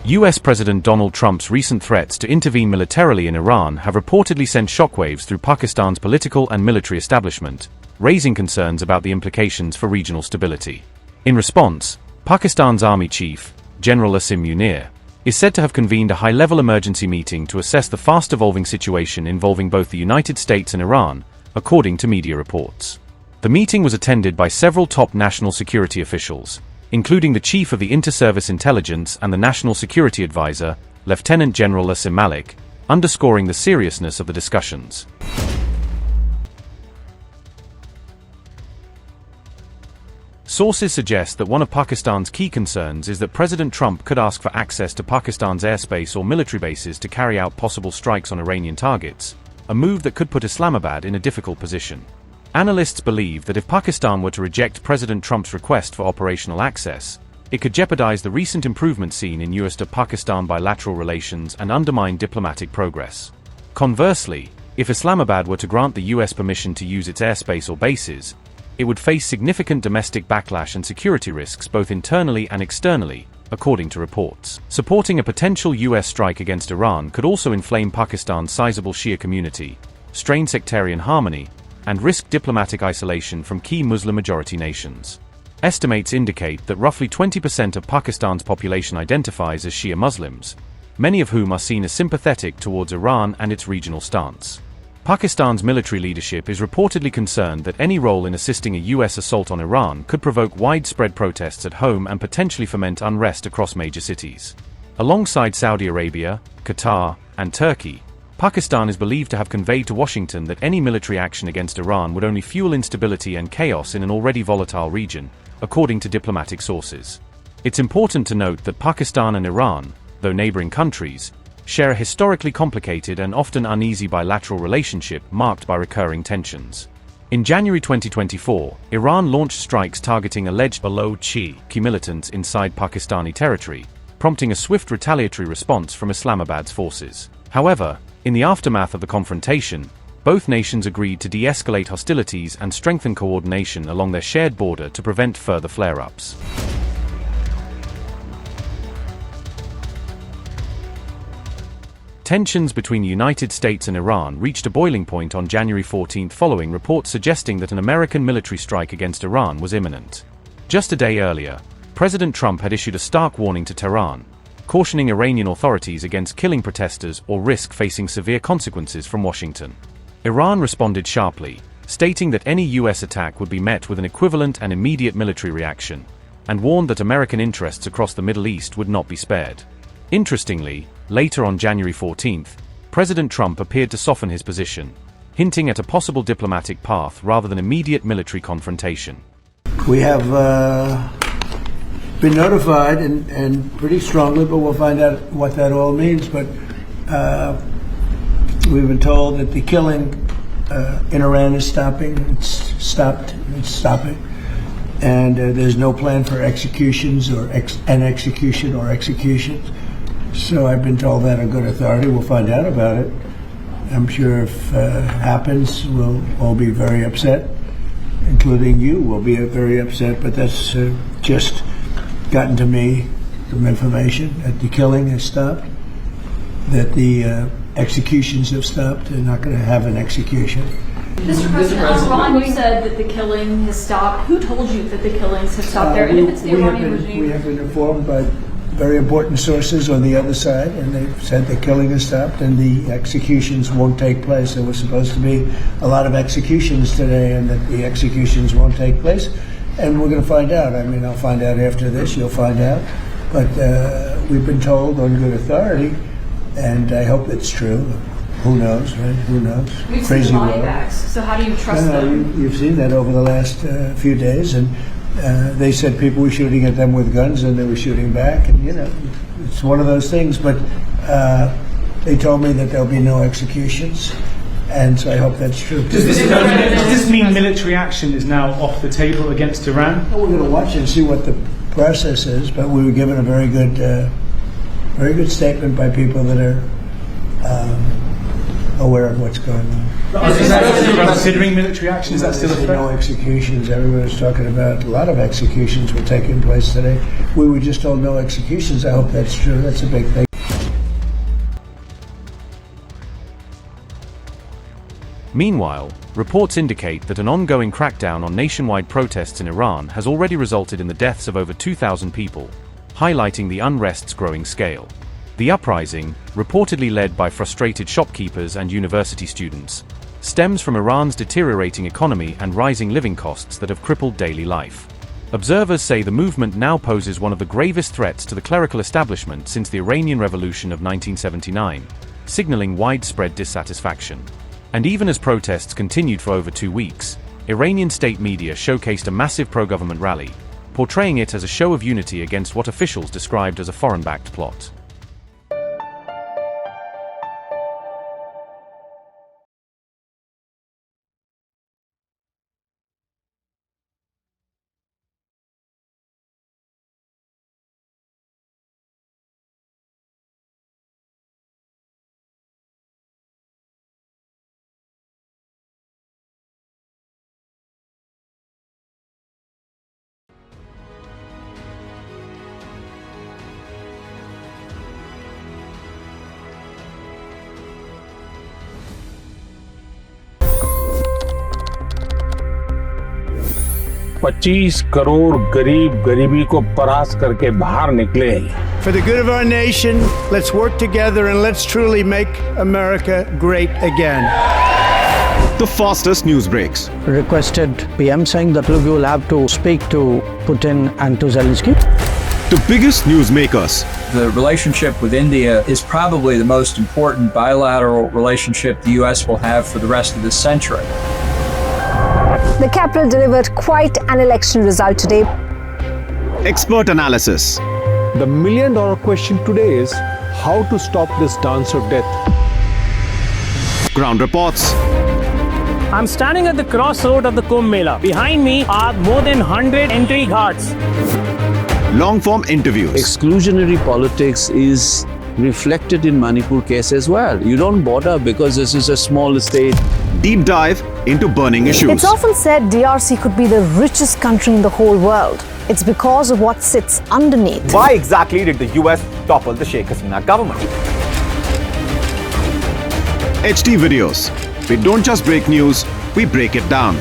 US President Donald Trump's recent threats to intervene militarily in Iran have reportedly sent shockwaves through Pakistan's political and military establishment, raising concerns about the implications for regional stability. In response, Pakistan's Army Chief, General Asim Munir, is said to have convened a high-level emergency meeting to assess the fast-evolving situation involving both the United States and Iran, according to media reports. The meeting was attended by several top national security officials, including the Chief of the Inter-Service Intelligence and the National Security Advisor, Lieutenant General Asim Malik, underscoring the seriousness of the discussions. Sources suggest that one of Pakistan's key concerns is that President Trump could ask for access to Pakistan's airspace or military bases to carry out possible strikes on Iranian targets, a move that could put Islamabad in a difficult position. Analysts believe that if Pakistan were to reject President Trump's request for operational access, it could jeopardize the recent improvement seen in US-Pakistan bilateral relations and undermine diplomatic progress. Conversely, if Islamabad were to grant the US permission to use its airspace or bases, it would face significant domestic backlash and security risks both internally and externally, according to reports. Supporting a potential US strike against Iran could also inflame Pakistan's sizable Shia community, strain sectarian harmony, and risk diplomatic isolation from key Muslim-majority nations. Estimates indicate that roughly 20% of Pakistan's population identifies as Shia Muslims, many of whom are seen as sympathetic towards Iran and its regional stance. Pakistan's military leadership is reportedly concerned that any role in assisting a US assault on Iran could provoke widespread protests at home and potentially foment unrest across major cities. Alongside Saudi Arabia, Qatar, and Turkey, Pakistan is believed to have conveyed to Washington that any military action against Iran would only fuel instability and chaos in an already volatile region, according to diplomatic sources. It's important to note that Pakistan and Iran, though neighboring countries, share a historically complicated and often uneasy bilateral relationship marked by recurring tensions. In January 2024, Iran launched strikes targeting alleged Balochi militants inside Pakistani territory, prompting a swift retaliatory response from Islamabad's forces. However, in the aftermath of the confrontation, both nations agreed to de-escalate hostilities and strengthen coordination along their shared border to prevent further flare-ups. Tensions between the United States and Iran reached a boiling point on January 14 following reports suggesting that an American military strike against Iran was imminent. Just a day earlier, President Trump had issued a stark warning to Tehran, cautioning Iranian authorities against killing protesters or risk facing severe consequences from Washington. Iran responded sharply, stating that any US attack would be met with an equivalent and immediate military reaction, and warned that American interests across the Middle East would not be spared. Interestingly, later on January 14, President Trump appeared to soften his position, hinting at a possible diplomatic path rather than immediate military confrontation. We have been notified and pretty strongly, but we'll find out what that all means. But we've been told that the killing in Iran is stopping. It's stopping. And there's no plan for executions or executions. So I've been told that on good authority. We'll find out about it. I'm sure if it happens, we'll all be very upset, including you will be very upset, but that's just gotten to me from information that the killing has stopped, that the executions have stopped. They're not going to have an execution. Mr. President, Iran, you said that the killing has stopped. Who told you that the killings have stopped there? And if it's the Iranian regime? We have been informed by very important sources on the other side, and they've said the killing has stopped and the executions won't take place. There was supposed to be a lot of executions today, and that the executions won't take place. And we're going to find out. I mean, I'll find out after this. You'll find out. But we've been told on good authority, and I hope it's true. Who knows, right? Who knows? We've seen buybacks, so how do you trust them? You've seen that over the last few days, and they said people were shooting at them with guns, and they were shooting back, and it's one of those things. But they told me that there'll be no executions, and so I hope that's true. Does this mean military action is now off the table against Iran? Well, we're going to watch and see what the process is, but we were given a very good statement by people that are aware of what's going on. Considering military action, is that still a There's threat? no executions. Everyone was talking about a lot of executions were taking place today. We were just told no executions. I hope that's true. That's a big thing. Meanwhile, reports indicate that an ongoing crackdown on nationwide protests in Iran has already resulted in the deaths of over 2,000 people, highlighting the unrest's growing scale. The uprising, reportedly led by frustrated shopkeepers and university students, stems from Iran's deteriorating economy and rising living costs that have crippled daily life. Observers say the movement now poses one of the gravest threats to the clerical establishment since the Iranian Revolution of 1979, signaling widespread dissatisfaction. And even as protests continued for over 2 weeks, Iranian state media showcased a massive pro-government rally, portraying it as a show of unity against what officials described as a foreign-backed plot. $25 crore गरीब गरीबी को परास्त करके बाहर निकले। For the good of our nation, let's work together and let's truly make America great again. The fastest news breaks. Requested PM saying that look, you will have to speak to Putin and to Zelensky. The biggest news makers. The relationship with India is probably the most important bilateral relationship the U.S. will have for the rest of this century. The capital delivered quite an election result today. Expert analysis. The million-dollar question today is how to stop this dance of death. Ground reports. I'm standing at the crossroad of the Kumbh Mela. Behind me are more than 100 entry guards. Long-form interviews. Exclusionary politics is reflected in Manipur case as well. You don't bother because this is a small state. Deep dive into burning issues. It's often said DRC could be the richest country in the whole world. It's because of what sits underneath. Why exactly did the US topple the Sheikh Hasina government? HT videos. We don't just break news, we break it down.